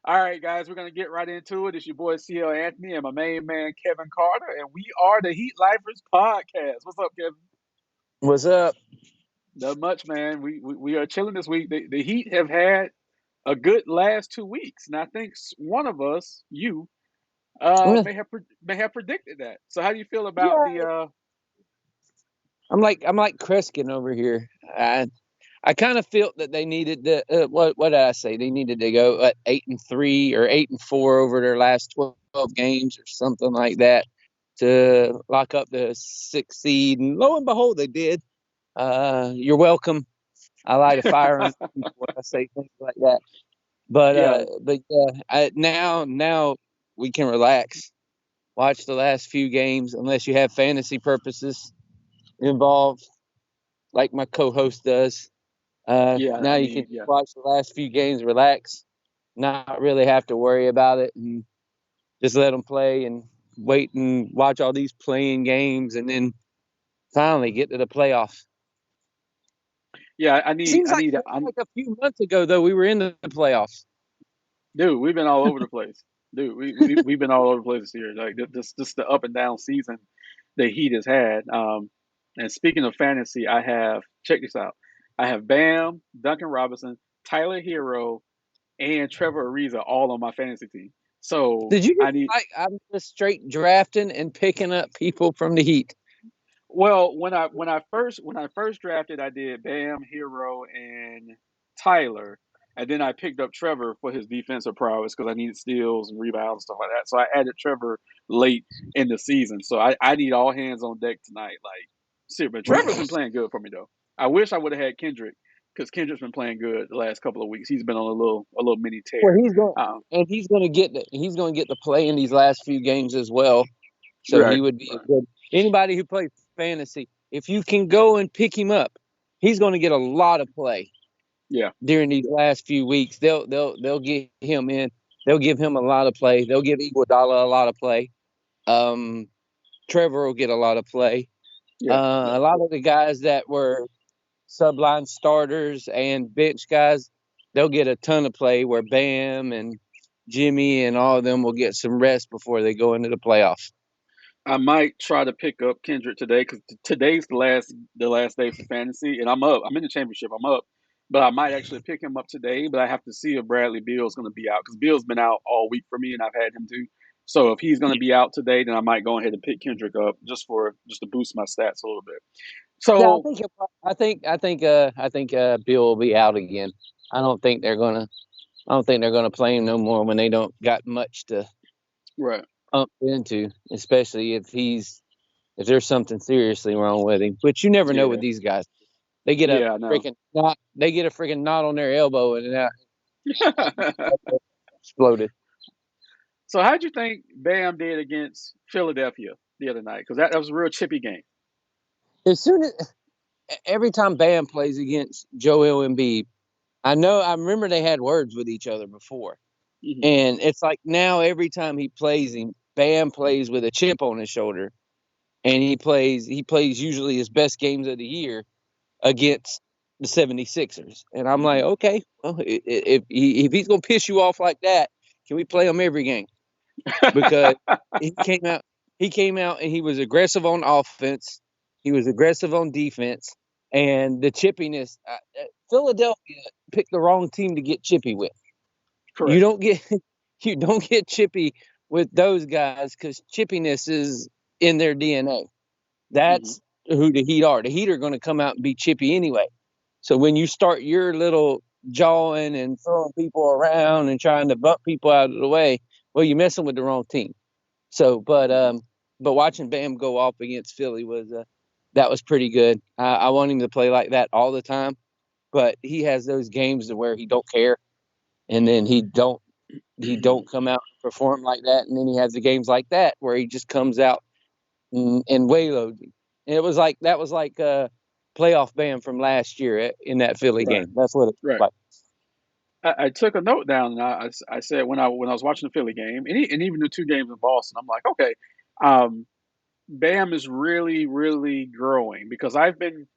All right, guys, we're gonna get right into it. It's your boy CL Anthony and my main man Kevin Carter, and we are the Heat Lifers podcast. What's up, Kevin? What's up? Not much, man. We are chilling this week. The Heat have had a good last 2 weeks, and I think one of us, you, Yeah, may have predicted that. So, how do you feel about yeah, the? I'm like Kreskin over here. I kind of felt that they needed to. What did I say? They needed to go at 8-3 or 8-4 over their last 12 games or something like that to lock up the sixth seed. And lo and behold, they did. You're welcome. I light a fire on people when I say things like that. But Yeah, now we can relax. Watch the last few games unless you have fantasy purposes involved, like my co-host does. yeah. Now I you can mean, yeah. watch the last few games, relax, not really have to worry about it, and just let them play and wait and watch all these playing games, and then finally get to the playoffs. Yeah, I need. Seems I like need. seems like a few months ago though we were in the playoffs. Dude, we've been all over the place. Dude, we've been all over the place this year. Like just the up and down season the Heat has had. And speaking of fantasy, I have check this out. I have Bam, Duncan Robinson, Tyler Hero, and Trevor Ariza all on my fantasy team. So Did you I just need. like I'm just straight drafting and picking up people from the Heat? Well, when I first drafted, I did Bam, Hero, and Tyler, and then I picked up Trevor for his defensive prowess because I needed steals and rebounds and stuff like that. So I added Trevor late in the season. So I need all hands on deck tonight. Like, seriously, but Trevor's been playing good for me though. I wish I would have had Kendrick because Kendrick's been playing good the last couple of weeks. He's been on a little mini Well, tear. he's going Um, and he's going to get the play in these last few games as well. So right, he would be a right, good anybody who plays fantasy. If you can go and pick him up, he's going to get a lot of play yeah, during these last few weeks. They'll get him in. They'll give him a lot of play. They'll give Iguodala a lot of play. Um, Trevor will get a lot of play. yeah, yeah. A lot of the guys that were subline starters and bench guys, they'll get a ton of play. Where Bam and Jimmy and all of them will get some rest before they go into the playoffs. I might try to pick up Kendrick today because today's the last day for fantasy, and I'm up. I'm in the championship. I'm up, but I might actually pick him up today. But I have to see if Bradley Beal's going to be out because Beal's been out all week for me, and I've had him too. So if he's going to be out today, then I might go ahead and pick Kendrick up just to boost my stats a little bit. Yeah, I So think I think Bill will be out again. I don't think they're gonna. I don't think they're gonna play him no more when they don't got much to right, up into, especially if there's something seriously wrong with him. Which you never know with yeah, these guys. They get a yeah, I know. freaking knot. They get a freaking knot on their elbow and that exploded. So how'd you think Bam did against Philadelphia the other night? Because that was a real chippy game. As soon as every time Bam plays against Joel Embiid, I remember they had words with each other before. Hmm. And it's like now every time he plays him, Bam plays with a chip on his shoulder, and he plays usually his best games of the year against the 76ers. And I'm like, Hmm. okay, well, if he's gonna piss you off like that, can we play him every game? Because he came out he came out and he was aggressive on offense, he was aggressive on defense, and the chippiness. Philadelphia picked the wrong team to get chippy with. You Correct. don't get you don't get chippy with those guys because chippiness is in their DNA. Hmm. That's who the Heat are. The Heat are going to come out and be chippy anyway. So when you start your little jawing and throwing people around and trying to bump people out of the way, well, you're messing with the wrong team. So, but watching Bam go off against Philly was that was pretty good. I want him to play like that all the time, but he has those games where he don't care, and then he don't come out and perform like that, and then he has the games like that where he just comes out and wayloads him. And that was like playoff Bam from last year in that Philly Right. game. That's what it was Right. like. I took a note down and I said when I was watching the Philly game and even the two games in Boston, I'm like, okay, um, Bam is really really growing because I've been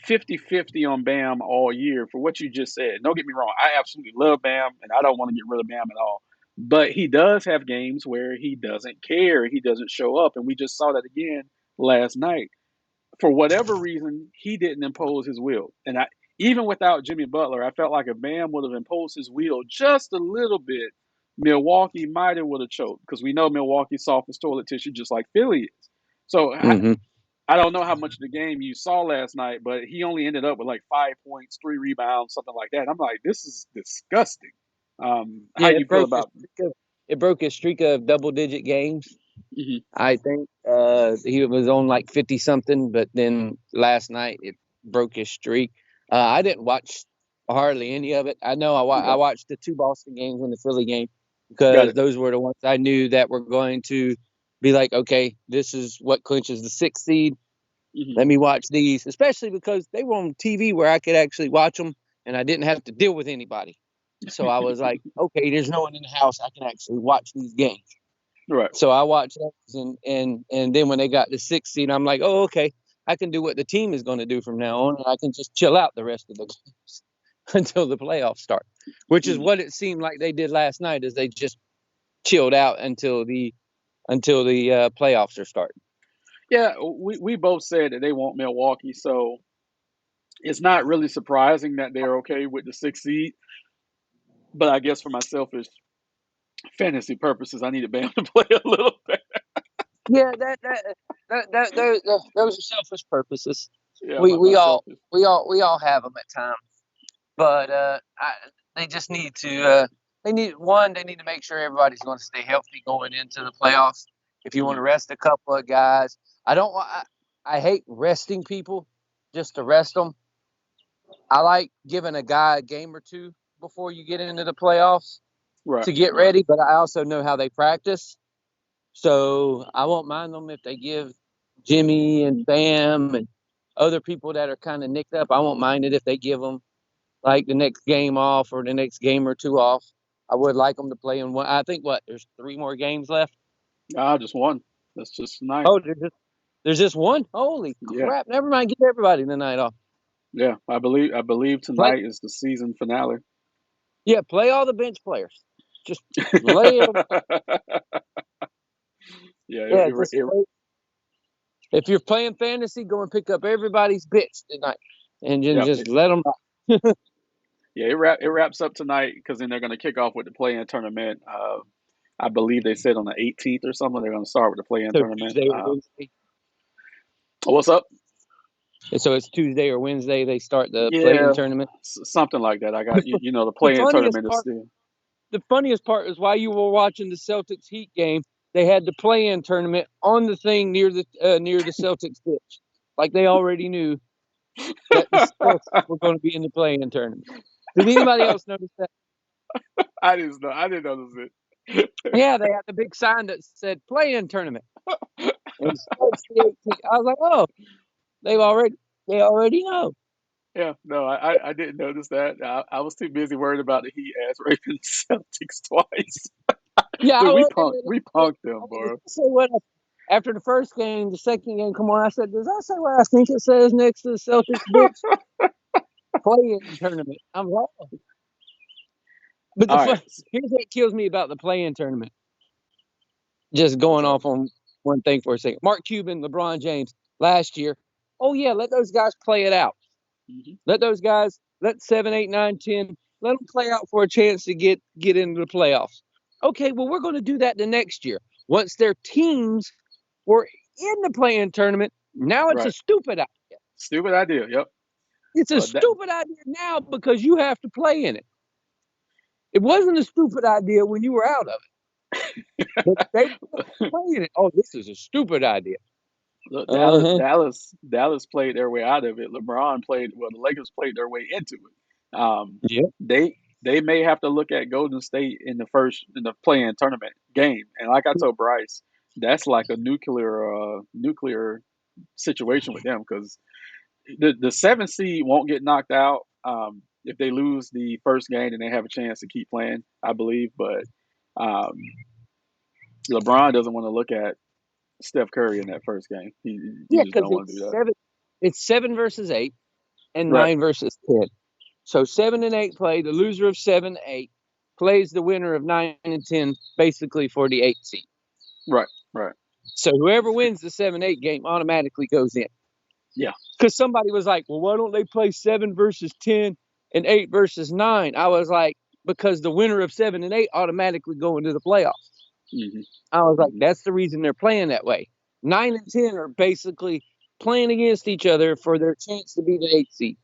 50-50 on Bam all year for what you just said. Don't get me wrong. I absolutely love Bam, and I don't want to get rid of Bam at all. But he does have games where he doesn't care. He doesn't show up. And we just saw that again last night. For whatever reason, he didn't impose his will. And even without Jimmy Butler, I felt like if Bam would have imposed his will just a little bit, Milwaukee might have would have choked because we know Milwaukee's soft as toilet tissue, just like Philly is. So Hmm. I don't know how much of the game you saw last night, but he only ended up with like 5 points, 3 rebounds, something like that. I'm like, this is disgusting. How Yeah, you feel about? it broke his streak of double digit games. Hmm. I think he was on like 50 something, but then last night it broke his streak. I didn't watch hardly any of it. I know I Okay, watched the two Boston games and the Philly game got because it. those were the ones I knew that were going to be like, okay, this is what clinches the sixth seed. Hmm. Let me watch these, especially because they were on TV where I could actually watch them and I didn't have to deal with anybody. So I was like, okay, there's no one in the house. I can actually watch these games. Right. So I watched those, and then when they got the sixth seed, I'm like, oh, okay, I can do what the team is going to do from now on, and I can just chill out the rest of the games until the playoffs start, which is Hmm. what it seemed like they did last night, is they just chilled out until the playoffs are starting. Yeah, we both said that they want Milwaukee, so it's not really surprising that they're okay with the sixth seed. But I guess for my selfish fantasy purposes, I needed Bam to play a little bit. Yeah, those are selfish purposes. Yeah, We my we all selfish. we all have them at times. But they just need to. They need to make sure everybody's going to stay healthy going into the playoffs. If you want Hmm. to rest a couple of guys, I don't. I hate resting people just to rest them. I like giving a guy a game or two before you get into the playoffs Right, to get right. ready. But I also know how they practice, so I won't mind them if they give Jimmy and Bam and other people that are kind of nicked up. I won't mind it if they give them like the next game off or the next game or two off. I would like them to play in one. I think there's three more games left. I just won. That's just nice. Oh, there's just one. Holy Yeah, crap! Never mind. Give everybody the night off. yeah. I believe Play, tonight is the season finale. yeah, play all the bench players. Just lay it. Yeah, Yeah, just play. If you're playing fantasy, go and pick up everybody's bits tonight, and then yeah, just let them. yeah. It wraps up tonight because then they're going to kick off with the play-in tournament. I believe they said on the 18th or something they're going to start with the play-in So tournament. Tuesday or Wednesday. What's up? So it's Tuesday or Wednesday they start the play-in Yeah, tournament. something like that. I The, got you. The the play-in funniest tournament is part still. the funniest part is while you were watching the Celtics Heat game, they had the play-in tournament on the thing near the Celtics pitch, like they already knew that the Celtics were going to be in the play-in tournament. Did anybody else notice that? I didn't know. I didn't notice it. Yeah, they had the big sign that said play-in tournament, and it starts the 18th. I was like, oh, they've already they already know. Yeah, no, I didn't notice that. I was too busy worried about the Heat ass raping the Celtics twice. Yeah, I Dude, we was. punked we punked them, Does bro. that say what? After the first game, the second game, come on. I said, does that say what I think it says next to the Celtics bench? Play-in tournament. I'm wrong. But All right. here's what kills me about the play-in tournament. Just What's going up? off on one thing for a second. Mark Cuban, LeBron James, last year. Oh yeah, let those guys play it out. Hmm. Let those guys, let 7, 8, 9, 10, let them play out for a chance to get into the playoffs. Okay, well we're going to do that the next year. Once their teams were in the play-in tournament, now it's a Right. stupid idea. Stupid idea. Yep. It's a But that. stupid idea now because you have to play in it. It wasn't a stupid idea when you were out of it. But they were playing it. Oh, this is a stupid idea. Look, Uh Dallas, huh. Dallas, Dallas played their way out of it. LeBron played. Well, the Lakers played their way into it. Yeah. They may have to look at Golden State in the play-in tournament game. And like I told Bryce, that's like a nuclear situation with them because the seventh seed won't get knocked out. If they lose the first game, then they have a chance to keep playing, I believe. But um, LeBron doesn't want to look at Steph Curry in that first game. He Yeah, just because don't want to do that. it's 7 versus 8. and Right. 9 versus 10. So 7 and 8 play. The loser of 7 8 plays the winner of 9 and 10, basically for the 8th seed. Right. Right. So whoever wins the 7-8 game automatically goes in. Yeah. Because somebody was like, well, why don't they play 7 versus 10 and 8 versus 9? I was like, because the winner of 7 and 8 automatically go into the playoffs. Hmm. I was like, Hmm. that's the reason they're playing that way. 9 and 10 are basically playing against each other for their chance to be the 8th seed.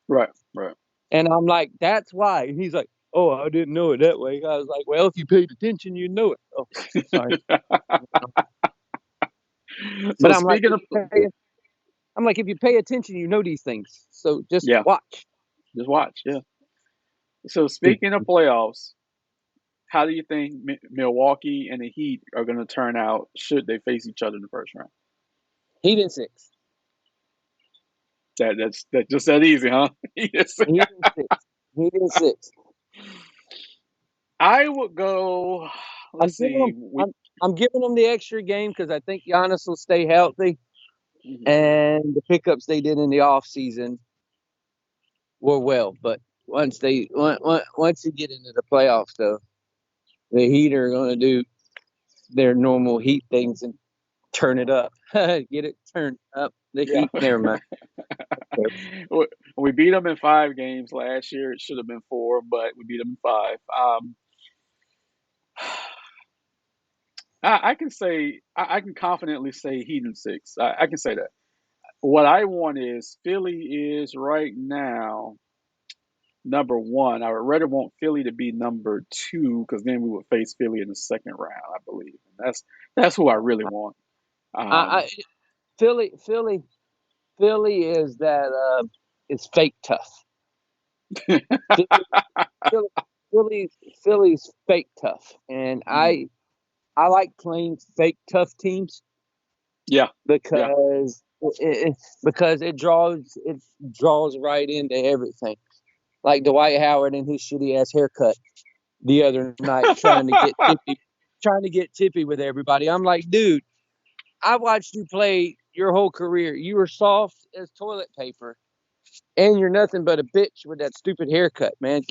Right. Right. And I'm like, that's why. And he's like, oh, I didn't know it that way. I was like, well, if you paid attention, you'd know it. Oh, sorry. So But I'm like, speaking of, if you pay attention, you know these things. So just yeah, watch. just watch. Yeah. So speaking of playoffs, how do you think Milwaukee and the Heat are going to turn out should they face each other in the first round? Heat in 6. That's just that easy, huh? Yes. Heat in 6. Heat in 6. I would go. I'm Let's giving see. them. I'm giving them the extra game because I think Giannis will stay healthy, Mhm. and the pickups they did in the off season were well. But once you get into the playoffs, though, the Heat are going to do their normal Heat things and turn it up. Get it turned up. The Yeah. Heat. Never mind. We beat them in 5 games last year. It should have been 4, but we beat them in 5. I can say I can confidently say Heat in 6. I can say that. What I want is Philly is right now number 1. I would rather want Philly to be number 2 because then we would face Philly in the second round, I believe. And that's who I really want. Um, I Philly is that is fake tough. Philly, Philly, Philly's fake tough, and mhm. I like playing fake tough teams Yeah, yeah. because it draws right into everything. Like Dwight Howard and his shitty ass haircut the other night, trying to get tippy with everybody. I'm like, dude, I watched you play your whole career. You were soft as toilet paper, and you're nothing but a bitch with that stupid haircut, man.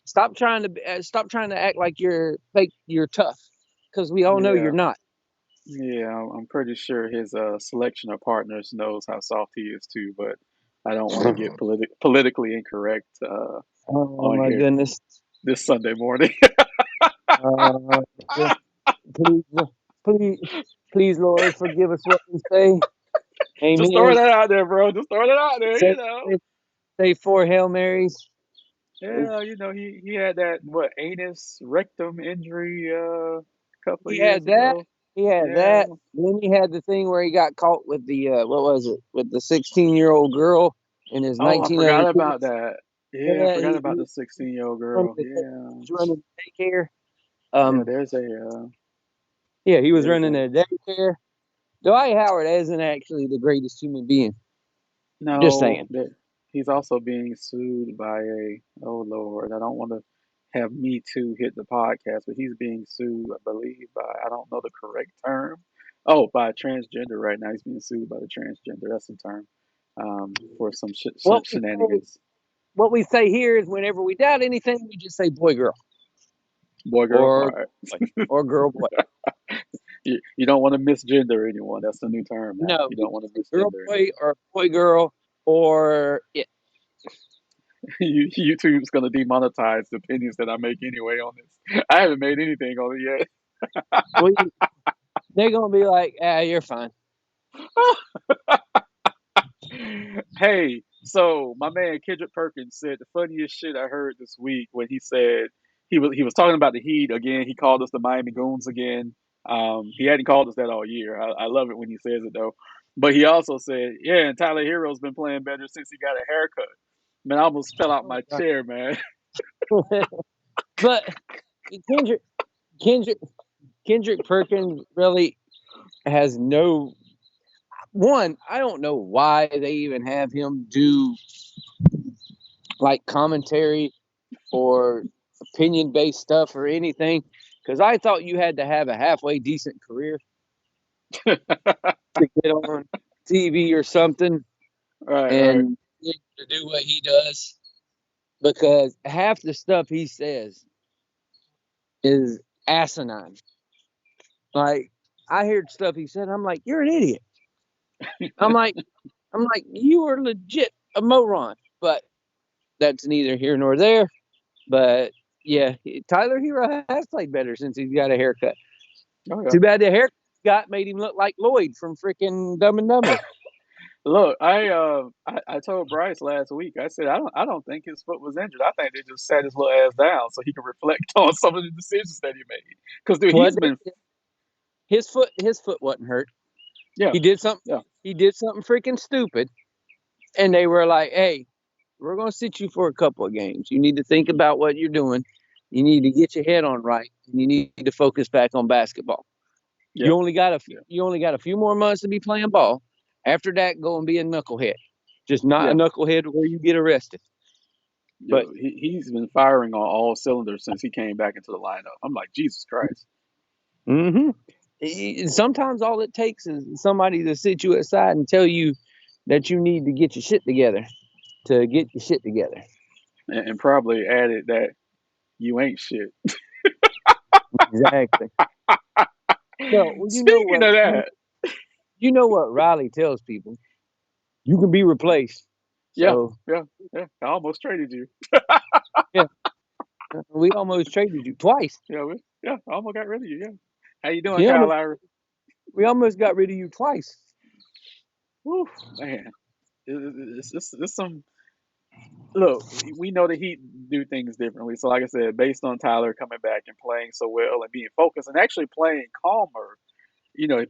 Stop trying to act like you're fake. You're tough, because we all know you're Yeah, not. yeah. I'm pretty sure his selection of partners knows how soft he is too, but I don't want to get politically incorrect Oh on my here goodness. this Sunday morning. Uh, please, please, please, Lord, forgive us what we say. Just throwing Amen. that out there, bro. Just throwing it out there, Say, you know. say 4 Hail Marys. Yeah, he had that what anus rectum injury a couple of He years had that. ago. He had Yeah. that. Then he had the thing where he got caught with the what was it? With the 16-year-old girl in his Oh, I forgot about 1906. that. Yeah, I Yeah, forgot he, about the 16-year-old running girl. the, he Yeah. was running the daycare. Yeah, Um, yeah, he was there's running a a daycare. Dwight Howard isn't actually the greatest human being. Just no, saying. he's also being sued by a, oh Lord, I don't want to have Me Too hit the podcast, but he's being sued, I believe, by, I don't know the correct term. Oh, by a transgender right now. He's being sued by the transgender. That's the term. For some What we say, shenanigans. what we say here is whenever we doubt anything, we just say boy girl Boy, girl, all or right. boy or girl boy. You don't want to misgender anyone. That's the new term now. No, You we don't want just to say girl misgender boy or boy girl or it. YouTube's gonna demonetize the opinions that I make anyway on this. I haven't made anything on it We they're gonna be like, you're fine. yet. Hey, so my man Kendrick Perkins said the funniest shit I heard this week when he said he was talking about the Heat again. He called us the Miami Goons again. He hadn't called us that all year. I love it when he says it though. But he also said, yeah, and Tyler Hero's been playing better since he got a haircut. Man, I almost fell out Oh my my chair, man. god. But Kendrick Kendrick Kendrick Perkins really has no one. I don't know why they even have him do like commentary or opinion based stuff or anything. Because I thought you had to have a halfway decent career to get on TV or something. Right, right. And to do what he does because half the stuff he says is asinine. Like I heard stuff he said, I'm like, you're an idiot. I'm like, you are legit a moron. But that's neither here nor there. But yeah, Tyler Hero has played better since he's got a haircut. Oh yeah. Too bad the haircut got made him look like Lloyd from freaking Dumb and Dumber. Look, I told Bryce last week. I said I don't think his foot was injured. I think they just sat his little ass down so he can reflect on some of the decisions that he made. Because dude, What he's been his foot wasn't hurt. yeah He did something. yeah He did something freaking stupid, and they were like, "Hey, we're gonna sit you for a couple of games. You need to think about what you're doing. You need to get your head on right. And you need to focus back on basketball. yeah yeah You only got a few more months to be playing ball. After that, go and be a knucklehead. Just not a yeah. knucklehead where you get arrested." But Yo, he's been firing on all cylinders since he came back into the lineup. I'm like Jesus Christ. mm-hmm. Sometimes all it takes is somebody to sit you aside and tell you that you need to get your shit together to get your shit together. And probably added that you ain't shit. Exactly. Well, Speaking of that, you know what Riley tells people. You can be replaced. yeah, So yeah, yeah. I almost traded you. yeah, we almost traded you twice. Yeah, I almost got rid of you. Yeah. How you doing, We Kyle almost Lowry? we almost got rid of you twice. Whew, man, it's some. Look, we know the Heat do things differently. So, like I said, based on Tyler coming back and playing so well and being focused and actually playing calmer,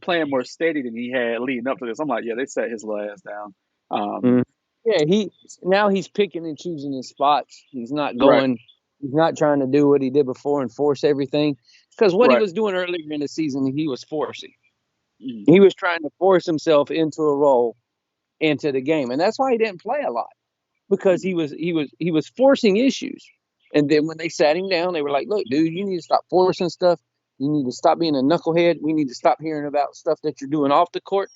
playing more steady than he had leading up to this. I'm like, yeah, they set his little ass down. Mm. Um, Yeah, he's picking and choosing his spots. He's not right, going. He's not trying to do what he did before and force everything. Because what he right. was doing earlier in the season, he was forcing. Mm, He was trying to force himself into a role into the game, and that's why he didn't play a lot because mm, he was forcing issues. And then when they sat him down, they were like, "Look, dude, you need to stop forcing stuff. You need to stop being a knucklehead. We need to stop hearing about stuff that you're doing off the court,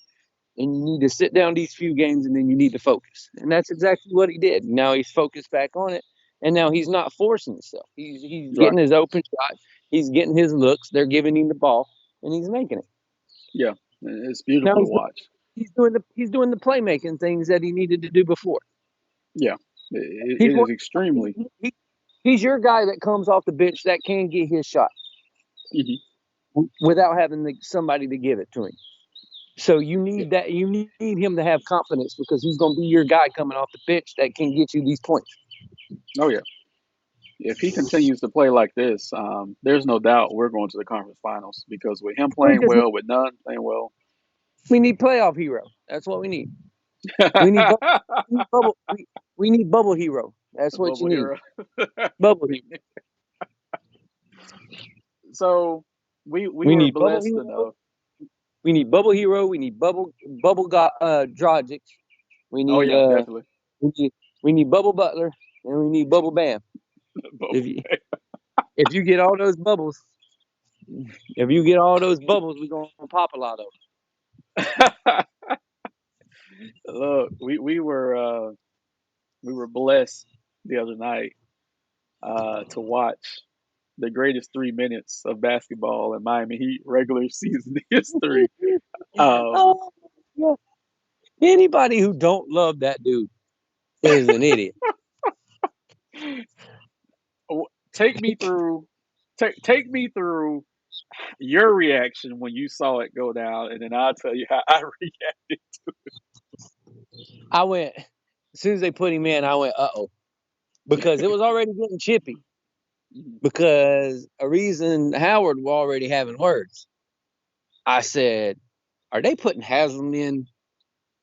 and you need to sit down these few games, and then you need to focus." And that's exactly what he did. Now he's focused back on it, and now he's not forcing himself. He's right. getting his open shot. He's getting his looks. They're giving him the ball, and he's making it. Yeah, it's Now beautiful to watch. he's doing the playmaking things that he needed to do before. Yeah, He's it one, is extremely. he, he's your guy that comes off the bench that can get his shot Hmm. without having somebody to give it to him. So you Yeah. need that. You need him to have confidence because he's going to be your guy coming off the bench that can get you these points. Oh yeah. If he continues to play like this, there's no doubt we're going to the conference finals because with him We playing just well, with none playing well. we need playoff hero. That's what we need. We need, we need bubble. We need bubble hero. That's A what you bubble need. hero. Bubble hero. So we We were need bubble blessed hero. enough. We need bubble hero. We need Dragic. We Oh need yeah, definitely. we need we need bubble Butler, and we need bubble Bam. Bubble. If you if you get all those bubbles, if you get all those bubbles, we're gonna pop a lot of Look, we were blessed the other night to watch the greatest 3 minutes of basketball in Miami Heat regular season history. them. Oh, yeah. Anybody who don't love that dude is an idiot. Take me through, take me through your reaction when you saw it go down, and then I'll tell you how I reacted. I went as soon as they put him in. I went, oh, because it was already getting chippy. Mhm. Because a reason Howard was already having words. I said, are they putting Haslem in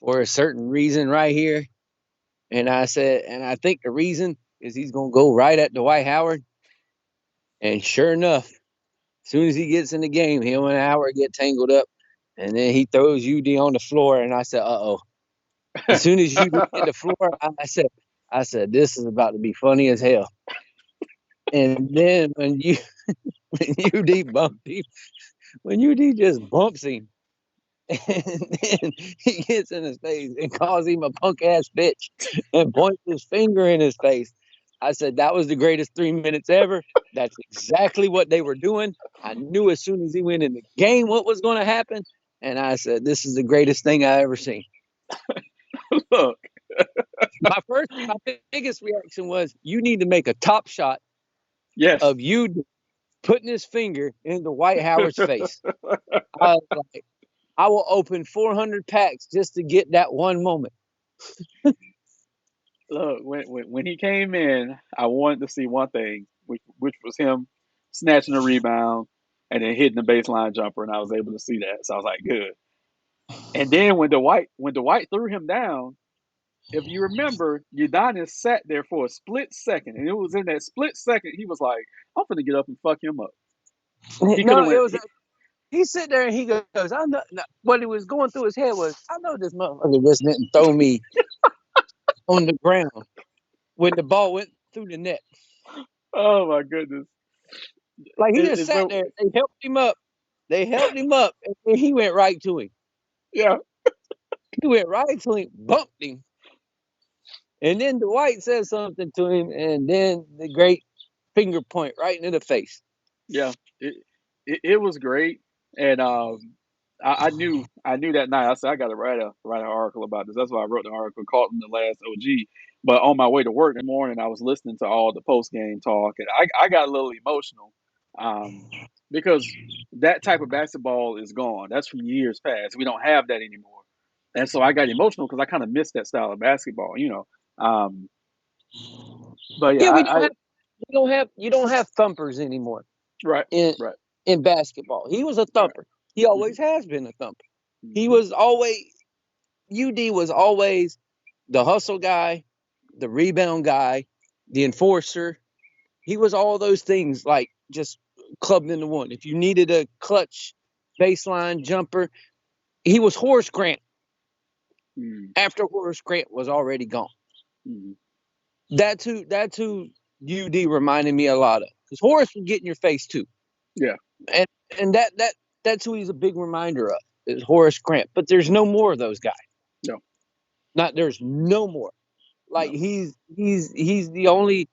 for a certain reason right here? And I said, and I think the reason is he's gonna go right at Dwight Howard. And sure enough, as soon as he gets in the game, him and Howard get tangled up, and then he throws UD on the floor. And I said, oh. As soon as UD hit the floor, I said, this is about to be funny as hell. And then when UD bumped him, when UD just bumps him, And then he gets in his face and calls him a punk ass bitch and points his finger in his face. I said, that was the greatest 3 minutes ever. That's exactly what they were doing. I knew as soon as he went in the game what was going to happen. And I said, this is the greatest thing I ever seen. Look, My biggest reaction was, you need to make a top shot yes. of you putting his finger into Dwight Howard's face. I was like, I will open 400 packs just to get that one moment. Look, when he came in, I wanted to see one thing, which was him snatching a rebound and then hitting the baseline jumper, and I was able to see that. So I was like, good. And then when Dwight threw him down, if you remember, Udonis sat there for a split second, and it was in that split second he was like, "I'm gonna get up and fuck him up." He could No, have it went. was he sit there and he goes, I know what he was going through his head was, I know this motherfucker just didn't throw me on the ground when the ball went through the net. Oh my goodness! Like he just It's sat so there. They helped him up. And then he went right to him. yeah, He went right to him, bumped him. And then Dwight said something to him, and then the great finger point right into the face. yeah. It was great, and I knew that night. I said I got to write an article about this. That's why I wrote the article called him the last OG. But on my way to work in the morning, I was listening to all the post game talk, and I got a little emotional, because that type of basketball is gone. That's from years past. We don't have that anymore, and so I got emotional because I kind of missed that style of basketball. Um, but yeah, Yeah, I you don't have thumpers anymore right, in right, basketball. He was a right. thumper. He Hmm. always has been a thumper. He Hmm. was always UD was always the hustle guy, the rebound guy, the enforcer. He was all those things, like just clubbed into one. If you needed a clutch baseline jumper, he was Horace Grant Hmm. after Horace Grant was already gone. Hmm. That's who UD reminded me a lot of. Because Horace would get in your face too. Yeah, And that's who he's a big reminder of, is Horace Grant. But there's no more of those guys. no, There's no more. Like no. he's the only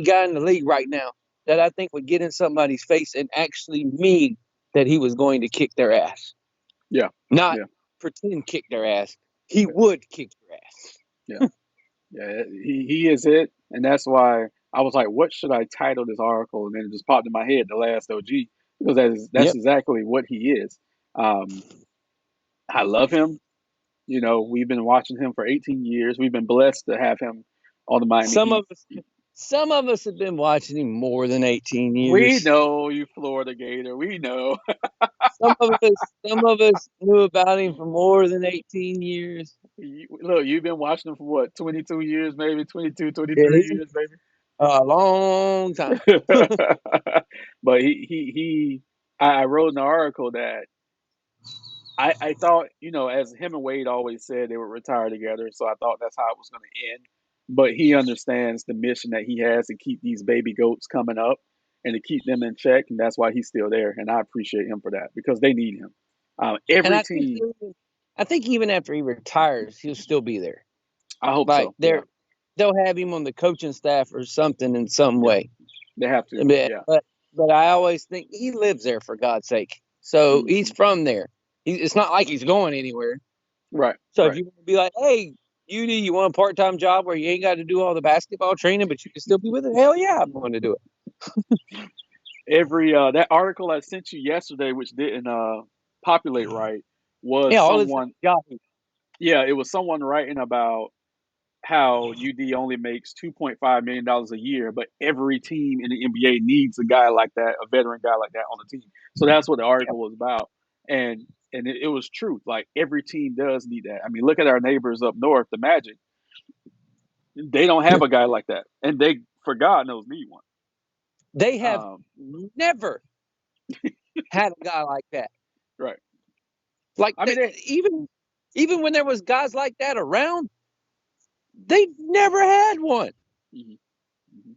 guy in the league right now that I think would get in somebody's face and actually mean that he was going to kick their ass. Yeah, Not yeah, pretend kick their ass. He yeah, would kick their ass. yeah. Yeah, he is it, and that's why I was like, "What should I title this article?" And then it just popped in my head, "The Last OG," because that's Yep. exactly what he is. Um, I love him. We've been watching him for 18 years. We've been blessed to have him on the Miami Some Heat. of us some of us have been watching him more than 18 We years. know you, Florida Gator. We know. Some of us knew about him for more than 18 years. Look, you've been watching him for what, 22 years, maybe 22, Yeah, 23 he's years, maybe. a long time. But I wrote in the article that I thought, as him and Wade always said, they would retire together. So I thought that's how it was going to end. But he understands the mission that he has to keep these baby goats coming up and to keep them in check. And that's why he's still there. And I appreciate him for that because they need him. And Every team, I think even after he retires, he'll still be there. I hope Like so. Yeah. they'll have him on the coaching staff or something in some Yeah. way. They have to. But Yeah. but, but I always think he lives there, for God's sake. So he's Hmm. from there. It's not like he's going anywhere. Right. So if Right. you want to be like, hey, you want a part-time job where you ain't got to do all the basketball training, but you can still be with it? Hell yeah, I'm going to do it. That article I sent you yesterday, which didn't populate right, Yeah, was all this someone. Yahoo. Yeah, it was someone writing about how UD only makes $2.5 million a year, but every team in the NBA needs a guy like that, a veteran guy like that on the team. So that's what the article was about, and it was true. Like every team does need that. I mean, look at our neighbors up north, the Magic. They don't have a guy like that, and they, for God knows, need one. They have Um, never had a guy like that. right. Like I mean, even when there was guys like that around, they never had one. mhm, mhm,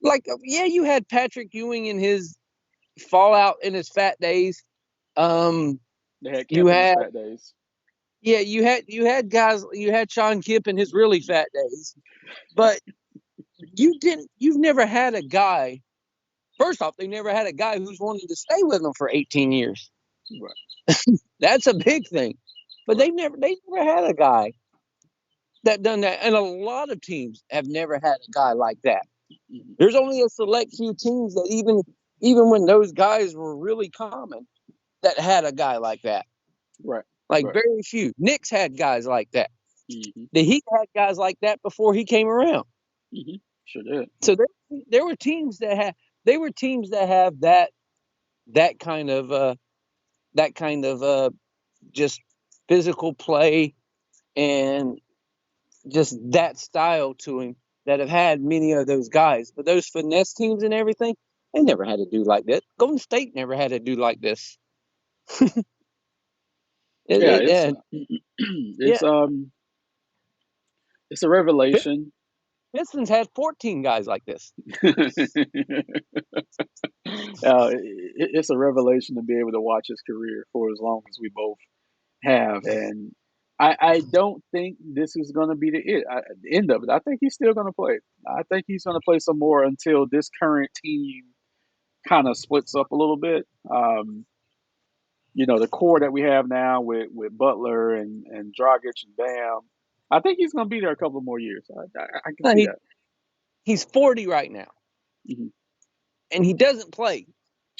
Like, yeah, you had Patrick Ewing in his fallout in his fat days. Um, They had You Kemp in his had fat days. yeah, you had guys. You had Sean Kemp in his really fat days, but you've never had a guy. First off, they never had a guy who's wanted to stay with them for 18 years. Right. That's a big thing. But Right. they never had a guy that done that. And a lot of teams have never had a guy like that. Mm-hmm. There's only a select few teams that even when those guys were really common that had a guy like that. Right. Like Right. very few. Knicks had guys like that. Mm-hmm. The Heat had guys like that before he came around. Mm-hmm. Sure did. So there were teams that had they were teams that have that kind of just physical play and just that style to him that have had many of those guys. But those finesse teams and everything, they never had a dude like that. Golden State never had a dude like this. Yeah. It's And it's yeah, um it's a revelation. Pistons had 14 guys like this. It's a revelation to be able to watch his career for as long as we both have, and I don't think this is going to be the end of it. I think he's still going to play. I think he's going to play some more until this current team kind of splits up a little bit. The core that we have now with Butler and Dragic and Bam, I think he's going to be there a couple more years. I can see He, that. he's 40 right now, Hmm. and he doesn't play.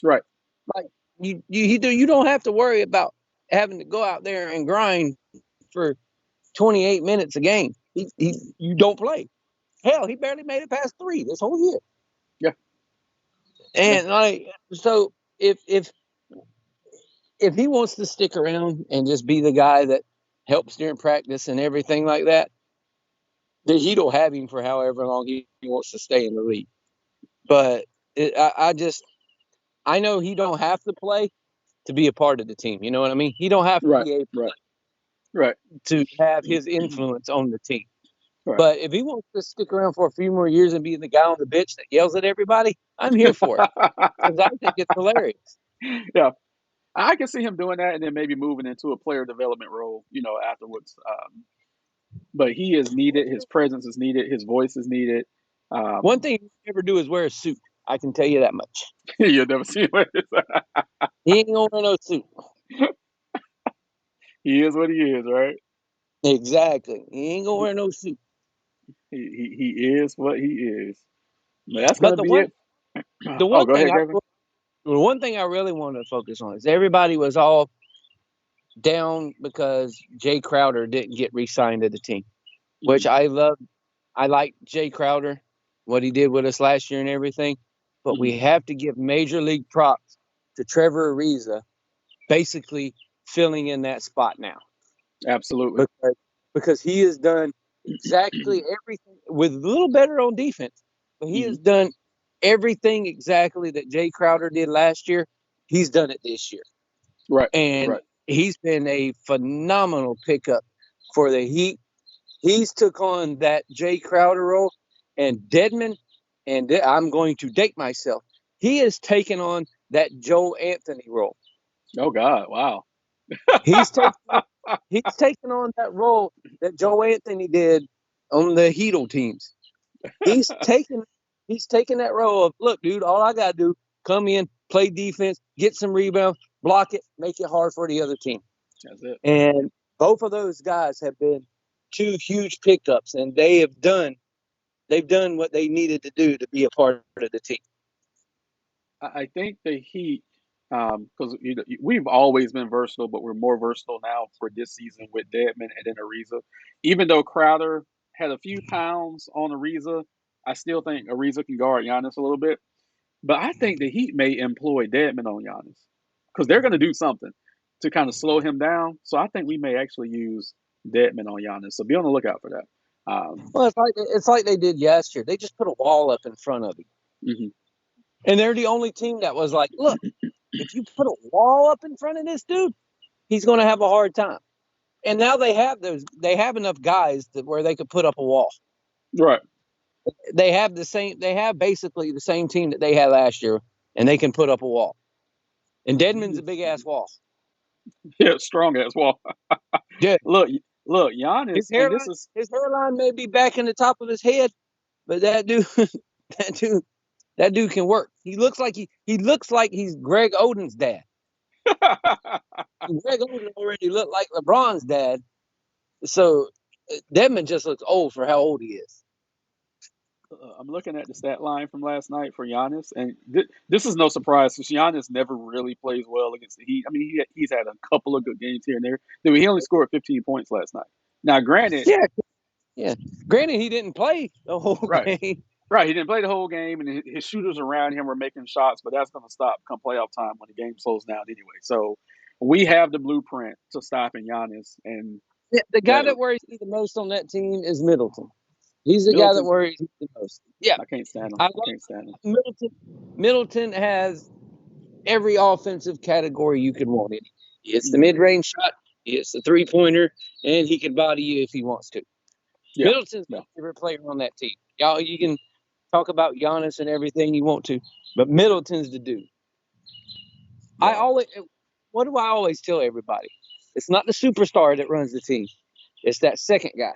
Right. Like you don't have to worry about having to go out there and grind for 28 minutes a game. You don't play. Hell, he barely made it past 3 this whole year. Yeah. Yeah. And like so, if he wants to stick around and just be the guy that helps during practice and everything like that, then he'll have him for however long he wants to stay in the league. But I know he don't have to play to be a part of the team. You know what I mean? He don't have to Right. be able Right. Right. to have his influence on the team. Right. But if he wants to stick around for a few more years and be the guy on the bench that yells at everybody, I'm here for it because I think it's hilarious. Yeah. I can see him doing that and then maybe moving into a player development role, afterwards. But he is needed. His presence is needed. His voice is needed. One Um, thing he never do is wear a suit. I can tell you that much. you'll never see him. He ain't gonna wear no suit. He is what he is, right? Exactly. He ain't gonna wear no suit. He is what he is. But that's But gonna be it. the Oh, one go thing ahead, Kevin. the one thing I really wanted to focus on is everybody was all down because Jay Crowder didn't get re-signed to the team, which Mhm. I love. I like Jay Crowder, what he did with us last year and everything. But Mhm. we have to give major league props to Trevor Ariza basically filling in that spot now Absolutely. because he has done exactly everything with a little better on defense, but he Hmm. has done everything exactly that Jay Crowder did last year. He's done it this year, Right. and Right. he's been a phenomenal pickup for the Heat. He's took on that Jay Crowder role, and Dedman, and I'm going to date myself. He has taken on that Joe Anthony role. Oh God. Wow. He's taken on, he's taken on that role that Joe Anthony did on the Heedle teams. He's taken he's taken that role of look, dude, all I gotta do, come in, play defense, get some rebounds, block it, make it hard for the other team. That's it. And both of those guys have been two huge pickups, and they've done what they needed to do to be a part of the team. I think the Heat, because we've always been versatile, but we're more versatile now for this season with Dedman and then Ariza. Even though Crowder had a few pounds on Ariza, I still think Ariza can guard Giannis a little bit. But I think the Heat may employ Dedman on Giannis because they're going to do something to kind of slow him down. So I think we may actually use Dedman on Giannis. So be on the lookout for that. Well, it's like they did yesterday. They just put a wall up in front of him, Mhm. and they're the only team that was like, look, if you put a wall up in front of this dude, he's going to have a hard time. And now they have enough guys where they could put up a wall. Right. They have basically the same team that they had last year, and they can put up a wall. And Dedman's a big ass wall. Yeah, strong as well. Yeah, Look, look, his Giannis, and this hairline, is his hairline may be back in the top of his head, but that dude, that dude, that dude can work. He looks like he's Greg Oden's dad. And Greg Oden already looked like LeBron's dad, so Dedmon just looks old for how old he is. I'm looking at the stat line from last night for Giannis, and this is no surprise because Giannis never really plays well against the Heat. I mean, he's had a couple of good games here and there. Dude, he only scored 15 points last night. Now, granted, Yeah, yeah. Granted, he didn't play the whole right, game. right, he didn't play the whole game, and his shooters around him were making shots, but that's going to stop come playoff time when the game slows down anyway. So we have the blueprint to stopping Giannis, and Yeah, the guy that that worries me the most on that team is Middleton. He's the guy that Middleton, worries me the most. Yeah, I can't stand him. I I love can't stand him. Middleton. Middleton has every offensive category you could want in. He hits the Mhm. mid-range shot, he hits the three-pointer, and he can body you if he wants to. Yeah, Middleton's my yeah, favorite player on that team. Y'all, you can talk about Giannis and everything you want to, but Middleton's the dude. I right. always, what do I always tell everybody? It's not the superstar that runs the team. It's that second guy.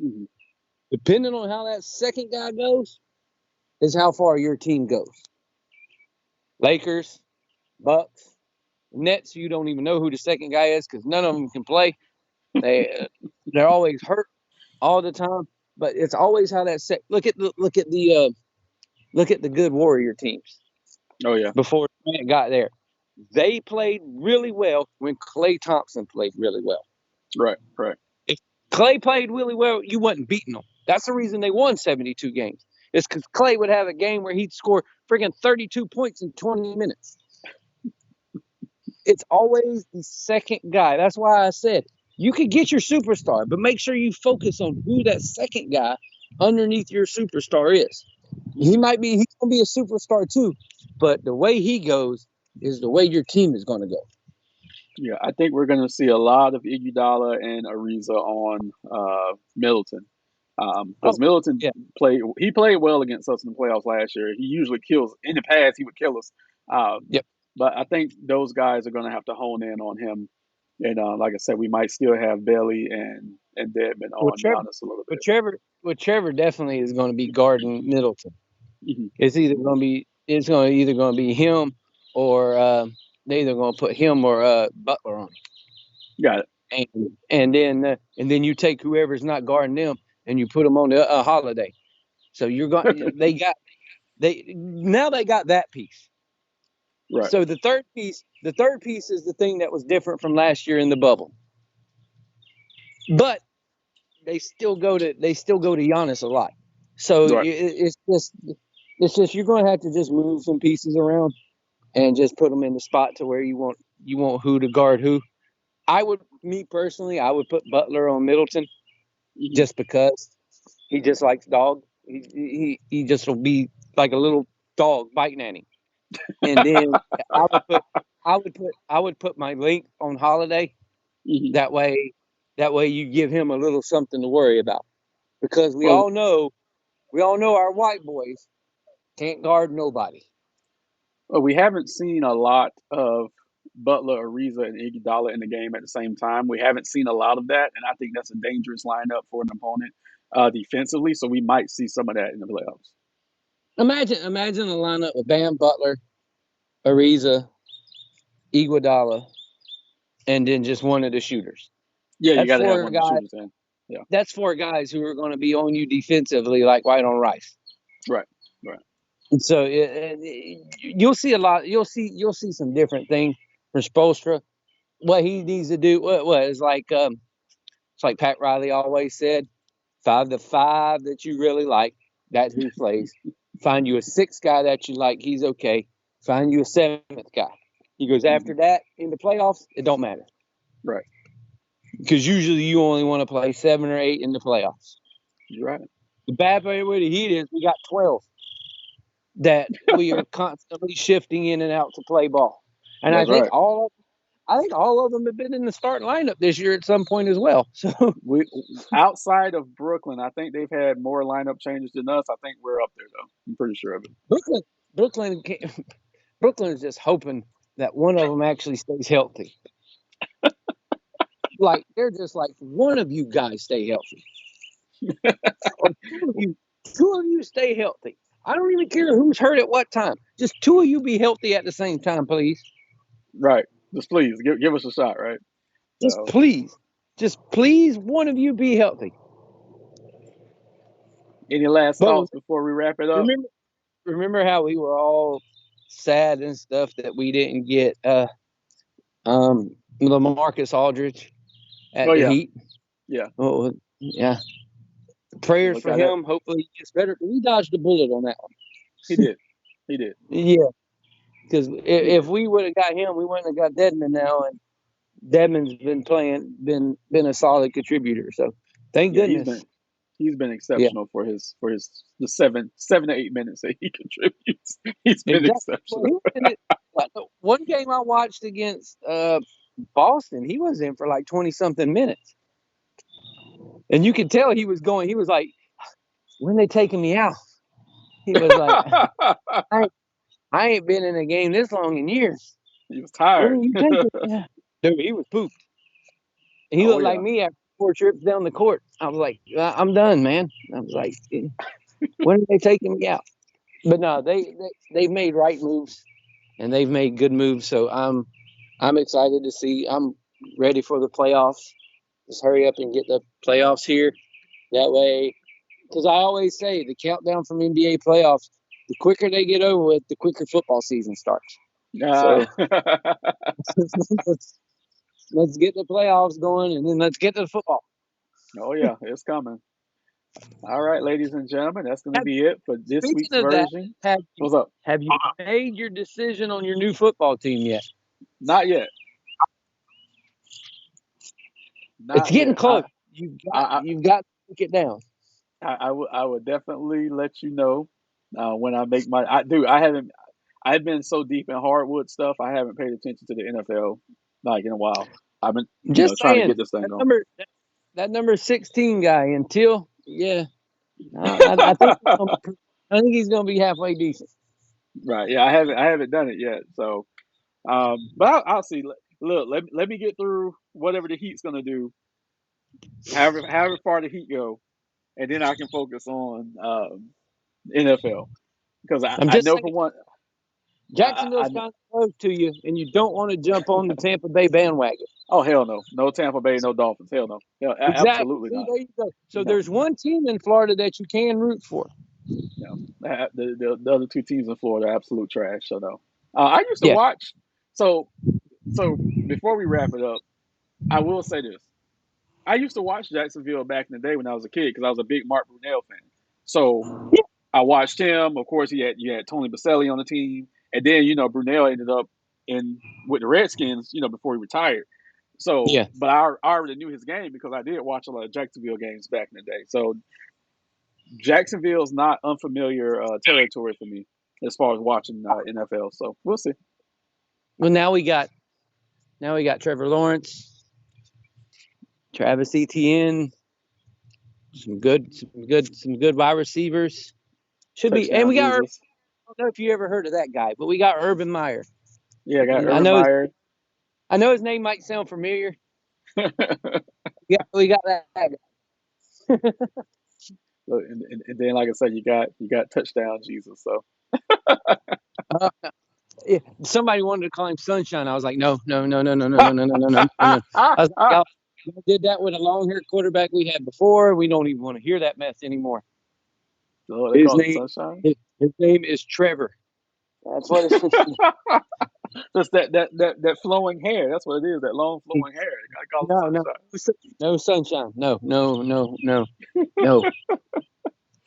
Mhm. Depending on how that second guy goes, is how far your team goes. Lakers, Bucks, Nets. You don't even know who the second guy is because none of them can play. They're always hurt all the time. But it's always how that set. Look at the good Warrior teams Oh yeah, before Durant got there. They played really well when Klay Thompson played really well. right, right. If Klay played really well, you wasn't beating them. That's the reason they won 72 games. It's because Klay would have a game where he'd score freaking 32 points in 20 minutes. It's always the second guy. That's why I said you could get your superstar, but make sure you focus on who that second guy underneath your superstar is. Mhm. He's gonna be a superstar too, but the way he goes is the way your team is gonna go. Yeah, I think we're going to see a lot of Iguodala and Ariza on Middleton Oh, because Middleton yeah. played well against us in the playoffs last year. He usually kills in the past. He would kill us, um, Yep. but I think those guys are going to have to hone in on him. And like I said, we might still have Belly and Dedmon Well, on Trevor, Giannis a little but bit. Trevor, but Trevor definitely is going to be guarding Middleton. Hmm. It's going to either going to be him or they either going to put him or Butler on, Got it. and then you take whoever's not guarding them and you put them on the Holiday. So you're going. They got that piece. Right. So the third piece is the thing that was different from last year in the bubble. But they still go to Giannis a lot. So Right. it's just you're going to have to just move some pieces around and just put them in the spot to where you want who to guard who. Me personally, I would put Butler on Middleton Hmm. just because he just likes dog. He just will be like a little dog biting at him. And then I would put I would put my length on Holiday. Hmm. That way you give him a little something to worry about because Well, we all know our white boys can't guard nobody. we haven't seen a lot of Butler, Ariza, and Iguodala in the game at the same time. We haven't seen a lot of that, and I think that's a dangerous lineup for an opponent defensively. So we might see some of that in the playoffs. Imagine a lineup of Bam Butler, Ariza, Iguodala, and then just one of the shooters. Yeah, you That's got to have four one of the guys. shooters in. Yeah, That's four guys who are going to be on you defensively like white on rice. right, right. And so you'll see a lot. You'll see some different things from Spoelstra. What he needs to do. What is like it's like Pat Riley always said. 5 to 5 that you really like. That's who plays. Find you a sixth guy that you like. He's okay. Find you a seventh guy. He goes Hmm. after that in the playoffs. It don't matter Right. because usually you only want to play 7 or 8 in the playoffs. You're right. The bad way with the Heat is we got 12 that we are constantly shifting in and out to play ball, and That's right. I think all of them have been in the starting lineup this year at some point as well. So We outside of Brooklyn, I think they've had more lineup changes than us. I think we're up there though. I'm pretty sure of it. Brooklyn, Brooklyn, Brooklyn is just hoping that one of them actually stays healthy. like they're just like one of you guys stay healthy, or two of you stay healthy. I don't even care who's hurt at what time. Just two of you be healthy at the same time, please. Right. Just please give us a shot, right? Just So, please, just please, one of you be healthy. any last But thoughts before we wrap it up? remember how we were all sad and stuff that we didn't get LaMarcus Aldridge Oh at the yeah, Heat. yeah. Oh yeah, prayers Look for at that. him. Hopefully he gets better. We dodged a bullet on that one. He did. He did. Yeah, because He if did. we would have got him, we wouldn't have got Dedmon now, and Dedmon's been playing, been a solid contributor. So thank Yeah, goodness. he's been Yeah, exceptional for his the 7 to 8 minutes that he contributes. He's been exactly. Well, exceptional. one game I watched against Boston, he was in for like 20 something minutes, and you could tell he was going. He was like, "When they taking me out?" He was like, "I I ain't been in a game this long in years. He was When tired. are you taking me out?" Dude, he was pooped. He Oh looked like yeah. me after 4 trips down the court. I was like, I'm done, man. I was like, when are they taking me out? But no, they've made right moves and they've made good moves. So I'm excited to see. I'm ready for the playoffs. Just hurry up and get the playoffs here. That way, because I always say the countdown from NBA playoffs, the quicker they get over with, the quicker football season starts. Uh, So let's, let's get the playoffs going and then let's get to the football. oh yeah, it's coming. All right, ladies and gentlemen, that's going to Have, be it for this week's speaking of that, version. have you, What's up? have you made your decision on your new football team yet? Not yet. It's Not getting yet. close. You've got I, you've got to take it down. I would definitely let you know when I make my. I do. I haven't. I've been so deep in hardwood stuff. I haven't paid attention to the NFL like in a while. I've been, Just trying to saying get this thing that going. number that number 16 guy until yeah, I think I think he's gonna be halfway decent. Right. Yeah. I haven't done it yet. So, but I'll see. Look. Let me get through whatever the Heat's gonna do. However far the Heat go, and then I can focus on NFL because I'm I just know saying for one. I Jacksonville's kind of close to you, and you don't want to jump on the Tampa Bay bandwagon. Oh hell no, no Tampa Bay, no Dolphins. Hell no, hell, Exactly. absolutely See, not. there you go. So No, there's one team in Florida that you can root for. no. The other two teams in Florida are absolute trash. So no. I used to Yeah. watch. So so before we wrap it up, I will say this. I used to watch Jacksonville back in the day when I was a kid because I was a big Mark Brunell fan. So Yeah. I watched him. Of course, you had Tony Baselli on the team, and then Brunell ended up in with the Redskins. Before he retired. So, Yeah. but I already knew his game because I did watch a lot of Jacksonville games back in the day. So Jacksonville's not unfamiliar territory for me as far as watching NFL. So we'll see. Well, now we got Trevor Lawrence, Travis Etienne, some good wide receivers. Should be, and Touchdown, we got. I Jesus. don't know if you ever heard of that guy, but we got Urban Meyer. Yeah, I got I Urban know. Meyer. I know his name might sound familiar. Look, We got that guy. and then, like I said, you got touchdown, Jesus. So Uh, yeah, somebody wanted to call him Sunshine. I was like, no, no, no, no, no, no, no, no, no, no, no, no. I was like, y'all did that with a long haired quarterback we had before. We don't even want to hear that mess anymore. oh, they His call him name, Sunshine. his name is Trevor. That's what it's. Just that flowing hair. That's what it is. That long flowing hair. You gotta call him No, no, Sunshine. no sunshine. No, no, no, no, no,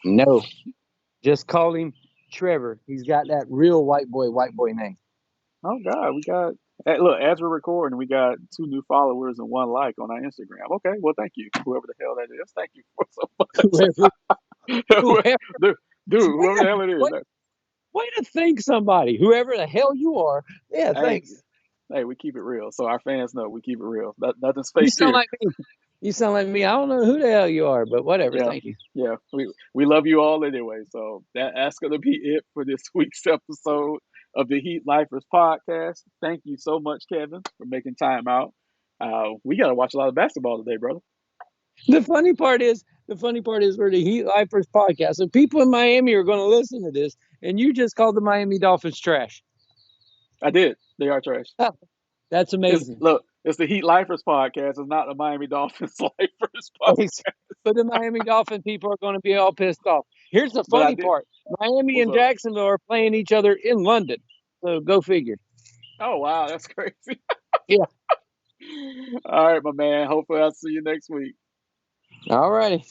no. Just call him Trevor. He's got that real white boy name. Oh God, we got. Look, as we're recording, we got 2 new followers and 1 like on our Instagram. Okay, well, thank you, whoever the hell that is. Thank you for so Whoever, much, whoever. dude, Way whoever the to, hell it is. way, way to thank somebody, whoever the hell you are. Yeah, Hey, thanks. hey, we keep it real, so our fans know we keep it real. Nothing's You fake sound here. like me. You sound like me. I don't know who the hell you are, but whatever. Yeah, Thank you. yeah, we love you all anyway. So that's gonna be it for this week's episode of the Heat Lifers podcast. Thank you so much, Kevin, for making time out. We got to watch a lot of basketball today, brother. The funny part is, we're the Heat Lifers podcast, and people in Miami are going to listen to this, and you just called the Miami Dolphins trash. I did. They are trash. That's amazing. It's the Heat Lifers podcast. It's not the Miami Dolphins Lifers podcast. But the Miami Dolphin people are going to be all pissed off. Here's the But I funny did. part: Miami What's and up? Jacksonville are playing each other in London. So go figure. Oh wow, that's crazy. Yeah. All right, my man. Hopefully, I'll see you next week. All righty.